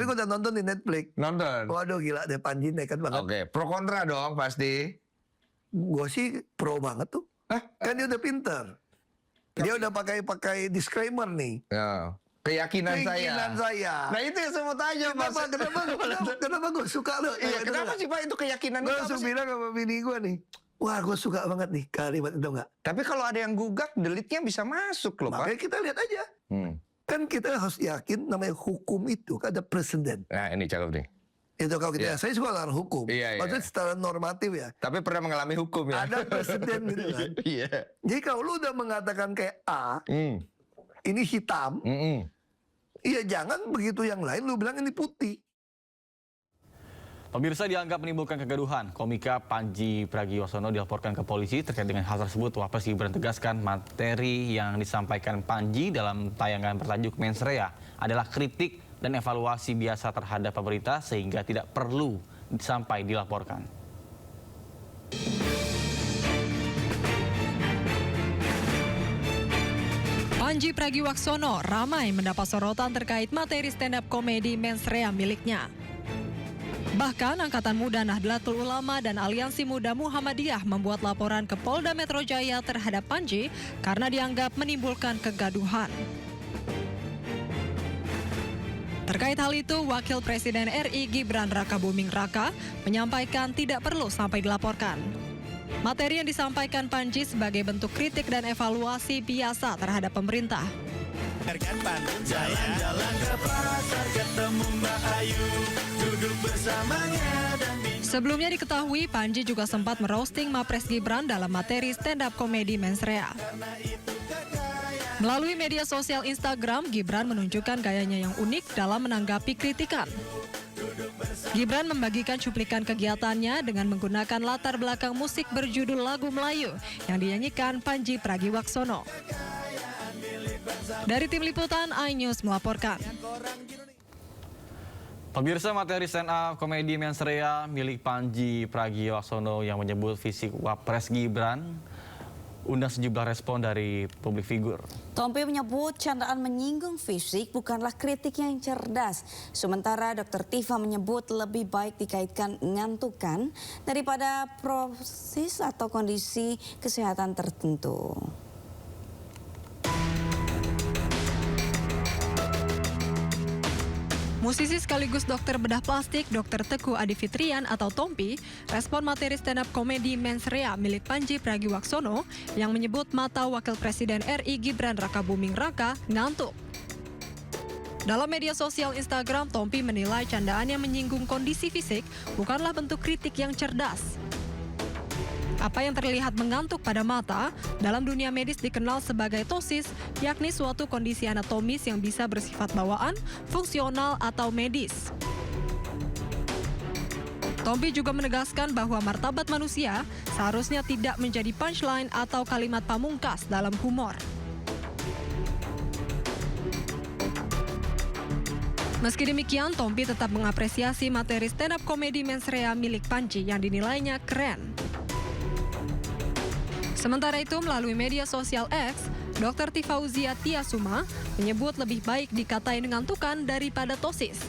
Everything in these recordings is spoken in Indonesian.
Tapi gue udah nonton di Netflix. Nonton. Waduh gila deh, Panji nekat banget. Oke, pro kontra dong pasti. Gue sih pro banget tuh. Kan dia udah pinter. Dia udah pakai disclaimer nih. Ya. Keyakinan Keinginan saya. Nah itu yang saya mau tanya, Mas. Kenapa gue suka lo? Iya, kenapa sih Pak itu keyakinan Gue itu apa langsung sih? bilang sama bini gue nih. Wah, gue suka banget nih kalimat itu nggak. Tapi kalau ada yang gugat, delete-nya bisa masuk loh, Pak. Makanya kita lihat aja. Kan kita harus yakin namanya hukum itu kan ada presiden. Nah ini cakep nih. Itu kalau kita, saya suka dengan hukum. Iya, iya. Maksudnya secara normatif ya. Tapi pernah mengalami hukum ya? Ada presiden gitu kan. Iya. Jadi kalau lu udah mengatakan kayak A, ini hitam, iya jangan begitu yang lain lu bilang ini putih. Pemirsa dianggap menimbulkan kegaduhan. Komika Panji Pragiwaksono dilaporkan ke polisi terkait dengan hal tersebut. Wapres Gibran tegaskan materi yang disampaikan Panji dalam tayangan bertajuk Mens Rea adalah kritik dan evaluasi biasa terhadap pemerintah sehingga tidak perlu sampai dilaporkan. Panji Pragiwaksono ramai mendapat sorotan terkait materi stand-up komedi Mens Rea miliknya. Bahkan Angkatan Muda Nahdlatul Ulama dan Aliansi Muda Muhammadiyah membuat laporan ke Polda Metro Jaya terhadap Panji karena dianggap menimbulkan kegaduhan. Terkait hal itu, Wakil Presiden RI Gibran Rakabuming Raka menyampaikan tidak perlu sampai dilaporkan. Materi yang disampaikan Panji sebagai bentuk kritik dan evaluasi biasa terhadap pemerintah. Jalan-jalan ke pasar ketemu Mbak Ayu, duduk bersamanya dan Sebelumnya diketahui Panji juga sempat meroasting Mapres Gibran dalam materi stand-up komedi Mens Rea. Melalui media sosial Instagram, Gibran menunjukkan gayanya yang unik dalam menanggapi kritikan. Gibran membagikan cuplikan kegiatannya dengan menggunakan latar belakang musik berjudul lagu Melayu yang dinyanyikan Panji Pragiwaksono. Dari tim liputan iNews melaporkan. Pemirsa, materi stand-up komedi Mens Rea milik Panji Pragiwaksono yang menyebut fisik Wapres Gibran undang sejumlah respon dari publik figur. Tompi menyebut candaan menyinggung fisik bukanlah kritik yang cerdas. Sementara Dr. Tifa menyebut lebih baik dikaitkan ngantukan daripada proses atau kondisi kesehatan tertentu. Musisi sekaligus dokter bedah plastik Dr. Teguh Adi Fitrian atau Tompi respon materi stand-up komedi Mens Rea milik Panji Pragiwaksono yang menyebut mata Wakil Presiden RI Gibran Rakabuming Raka ngantuk. Dalam media sosial Instagram, Tompi menilai candaan yang menyinggung kondisi fisik bukanlah bentuk kritik yang cerdas. Apa yang terlihat mengantuk pada mata dalam dunia medis dikenal sebagai ptosis, yakni suatu kondisi anatomis yang bisa bersifat bawaan, fungsional, atau medis. Tompi juga menegaskan bahwa martabat manusia seharusnya tidak menjadi punchline atau kalimat pamungkas dalam humor. Meski demikian, Tompi tetap mengapresiasi materi stand-up komedi Mens Rea milik Panji yang dinilainya keren. Sementara itu, melalui media sosial X, Dr. Tifauzia Tiasuma menyebut lebih baik dikatai ngantukan daripada ptosis.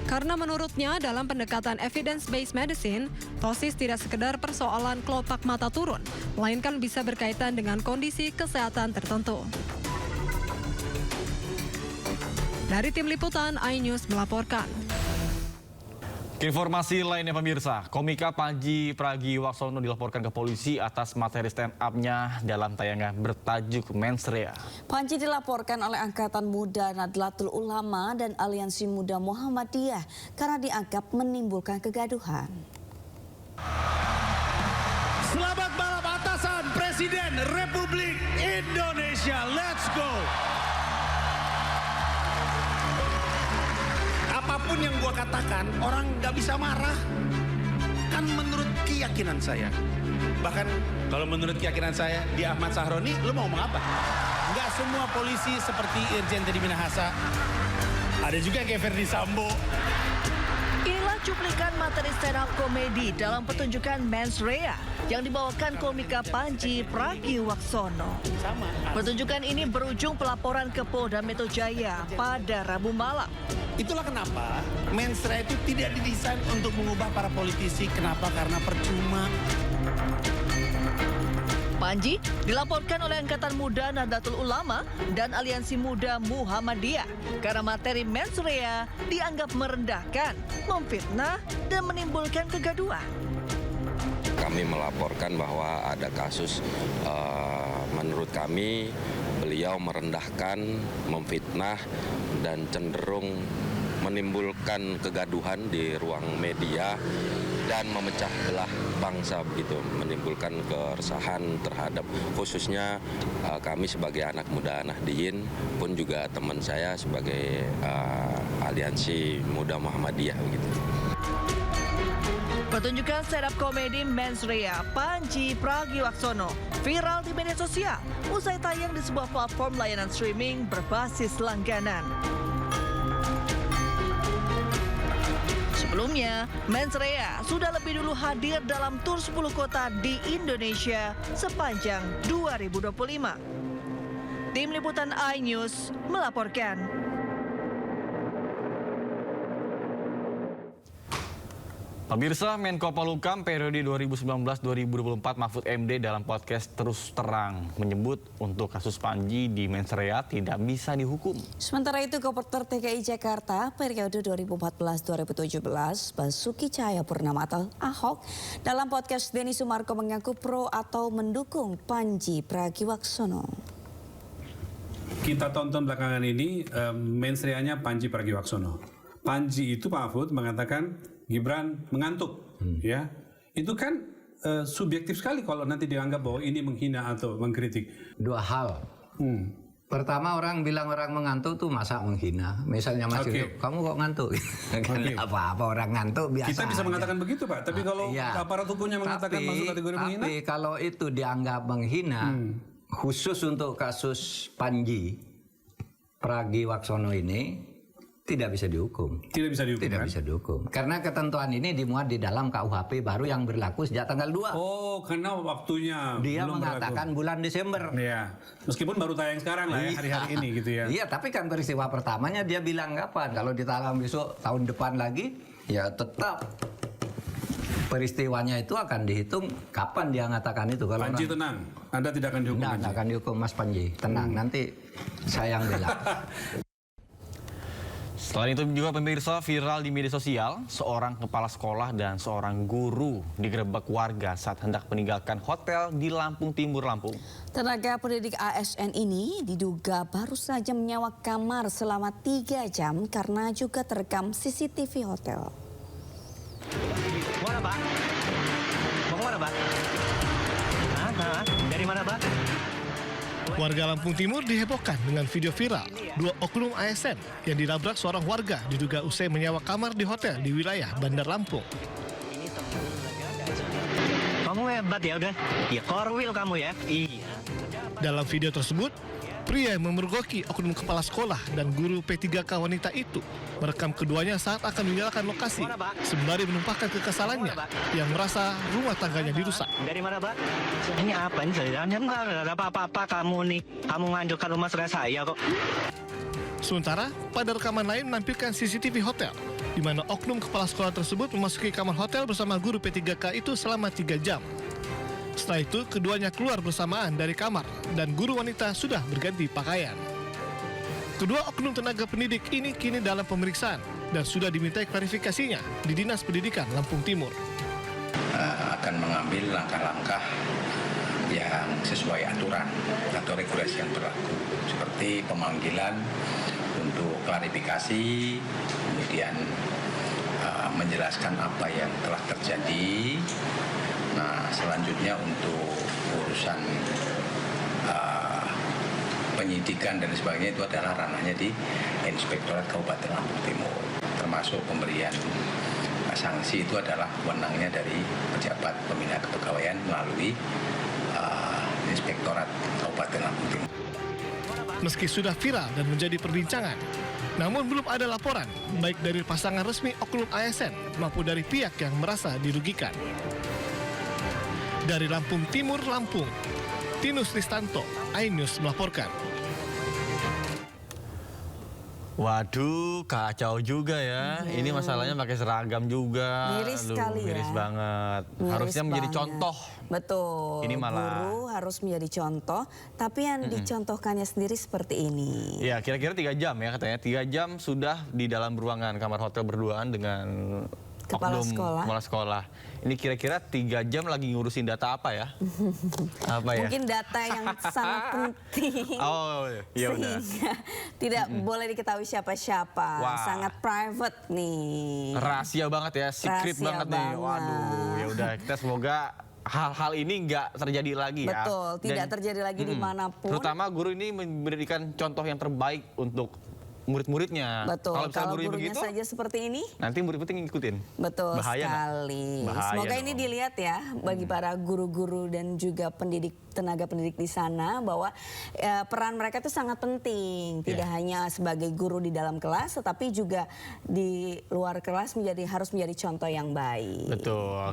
Karena menurutnya dalam pendekatan evidence-based medicine, ptosis tidak sekedar persoalan kelopak mata turun, melainkan bisa berkaitan dengan kondisi kesehatan tertentu. Dari tim liputan iNews melaporkan. Informasi lainnya pemirsa, komika Panji Pragiwaksono dilaporkan ke polisi atas materi stand-up-nya dalam tayangan bertajuk Mens Rea. Panji dilaporkan oleh Angkatan Muda Nahdlatul Ulama dan Aliansi Muda Muhammadiyah karena dianggap menimbulkan kegaduhan. Selamat malam atasan Presiden Republik Indonesia. Let's go. Apapun yang gua katakan, orang nggak bisa marah. Kan menurut keyakinan saya. Bahkan kalau menurut keyakinan saya, di Ahmad Sahroni, lo mau ngomong apa? Nggak semua polisi seperti Irjen Teddy Minahasa. Ada juga kayak Ferdi Sambo. Inilah Inilah cuplikan materi stand up komedi dalam pertunjukan Mens Rea yang dibawakan komika Panji Pragiwaksono. Pertunjukan ini berujung pelaporan ke Polda Metro Jaya pada Rabu malam. Itulah kenapa Mens Rea itu tidak didesain untuk mengubah para politisi. Kenapa? Karena percuma. Panji dilaporkan oleh Angkatan Muda Nahdlatul Ulama dan Aliansi Muda Muhammadiyah karena materi Mens Rea dianggap merendahkan, memfitnah, dan menimbulkan kegaduhan. Kami melaporkan bahwa ada kasus, menurut kami beliau merendahkan, memfitnah, dan cenderung menimbulkan kegaduhan di ruang media dan memecah belah bangsa begitu, menimbulkan keresahan terhadap khususnya kami sebagai anak muda Nahdliyin pun juga teman saya sebagai Aliansi Muda Muhammadiyah begitu. Pertunjukan stand-up komedi Mens Rea Panji Pragiwaksono viral di media sosial usai tayang di sebuah platform layanan streaming berbasis langganan. Sebelumnya, Mens Rea sudah lebih dulu hadir dalam tur 10 kota di Indonesia sepanjang 2025. Tim Liputan iNews melaporkan. Pemirsa, Menko Polhukam periode 2019-2024 Mahfud MD dalam podcast Terus Terang menyebut untuk kasus Panji di Mens Rea tidak bisa dihukum. Sementara itu, Gubernur DKI Jakarta periode 2014-2017 Basuki Cahayapurnama atau Ahok dalam podcast Denny Sumarko mengaku pro atau mendukung Panji Pragiwaksono. Kita tonton belakangan ini Mens Rea-nya Panji Pragiwaksono. Panji itu Pak Mahfud mengatakan Gibran mengantuk, ya. Itu kan subjektif sekali kalau nanti dianggap bahwa ini menghina atau mengkritik. Dua hal. Pertama, orang bilang orang mengantuk tuh masa menghina. Misalnya Mas Yusuf, kamu kok ngantuk? Kan apa-apa orang ngantuk biasa. Kita bisa aja. mengatakan begitu, Pak. Tapi kalau aparat hukumnya mengatakan masuk kategori menghina. Tapi kalau itu dianggap menghina, khusus untuk kasus Panji Pragiwaksono ini, tidak bisa dihukum. Tidak bisa dihukum. Tidak bisa dihukum. Karena ketentuan ini dimuat di dalam KUHP baru yang berlaku sejak tanggal 2. Oh, karena waktunya Dia belum mengatakan berlaku. Bulan Desember. Ya, meskipun baru tayang sekarang lah ya, hari-hari ini gitu ya. Iya, tapi kan peristiwa pertamanya dia bilang kapan? Kalau ditalang besok tahun depan lagi, ya tetap peristiwanya itu akan dihitung kapan dia mengatakan itu. Kalau Panji tenang, Anda tidak akan dihukum. Tidak akan dihukum Mas Panji, tenang. Nanti saya yang bela. Selain itu juga pemirsa, viral di media sosial, seorang kepala sekolah dan seorang guru digerebek warga saat hendak meninggalkan hotel di Lampung Timur, Lampung. Tenaga pendidik ASN ini diduga baru saja menyewa kamar selama 3 jam karena juga terekam CCTV hotel. Mana, Pak? Mau kemana, Pak? Hah? Dari mana, Pak? Warga Lampung Timur dihebohkan dengan video viral 2 oknum ASN yang dinabrak seorang warga diduga usai menyewa kamar di hotel di wilayah Bandar Lampung. Kamu hebat ya udah. Ya korwil kamu ya. Iya. Dalam video tersebut, pria yang memergoki oknum kepala sekolah dan guru P3K wanita itu merekam keduanya saat akan meninggalkan lokasi sembari menumpahkan kekesalannya yang merasa rumah tangganya dirusak. Dari mana, Pak? Ini apa ini? Enggak ada apa-apa kamu nih. Kamu menghancurkan rumah saya kok. Sementara, pada rekaman lain menampilkan CCTV hotel, di mana oknum kepala sekolah tersebut memasuki kamar hotel bersama guru P3K itu selama 3 jam. Setelah itu, keduanya keluar bersamaan dari kamar dan guru wanita sudah berganti pakaian. Kedua oknum tenaga pendidik ini kini dalam pemeriksaan dan sudah dimintai klarifikasinya di Dinas Pendidikan Lampung Timur. Akan mengambil langkah-langkah yang sesuai aturan atau regulasi yang berlaku, seperti pemanggilan untuk klarifikasi, kemudian menjelaskan apa yang telah terjadi. Nah, selanjutnya untuk urusan penyidikan dan sebagainya itu adalah ranahnya di Inspektorat Kabupaten Lampung Timur, termasuk pemberian sanksi itu adalah wewenangnya dari pejabat pembina kepegawaian melalui Inspektorat Kabupaten Lampung Timur. Meski sudah viral dan menjadi perbincangan, Namun belum ada laporan, baik dari pasangan resmi oknum ASN maupun dari pihak yang merasa dirugikan. Dari Lampung Timur, Lampung, Tinus Ristanto, iNews melaporkan. Waduh, kacau juga ya. Ini masalahnya pakai seragam juga. Miris sekali ya. Miris banget. Miris Harusnya menjadi banget. contoh. Betul. Ini malah- Guru harus menjadi contoh, tapi yang dicontohkannya sendiri seperti ini. Ya, kira-kira 3 jam ya katanya. 3 jam sudah di dalam ruangan kamar hotel berduaan dengan Kepala oknum sekolah. kepala sekolah. Ini kira-kira 3 jam lagi ngurusin data apa ya? Apa ya? Mungkin data yang sangat penting. Oh, ya udah. Sehingga tidak boleh diketahui siapa-siapa. Wah. Sangat private nih. Rahasia banget ya, secret Rahasia banget nih. banget. Waduh, ya udah kita semoga hal-hal ini nggak terjadi lagi ya. Betul, tidak Dan- terjadi lagi dimanapun. Terutama guru ini memberikan contoh yang terbaik untuk murid-muridnya. Betul, Kalau misalnya kalau gurunya gurunya begitu, saja seperti ini, nanti murid-murid ngikutin. betul Bahaya nggak? sekali. Bahaya Semoga ini dong. dilihat ya bagi para guru-guru dan juga tenaga pendidik di sana bahwa peran mereka itu sangat penting. Tidak hanya sebagai guru di dalam kelas, tetapi juga di luar kelas harus menjadi contoh yang baik. Betul.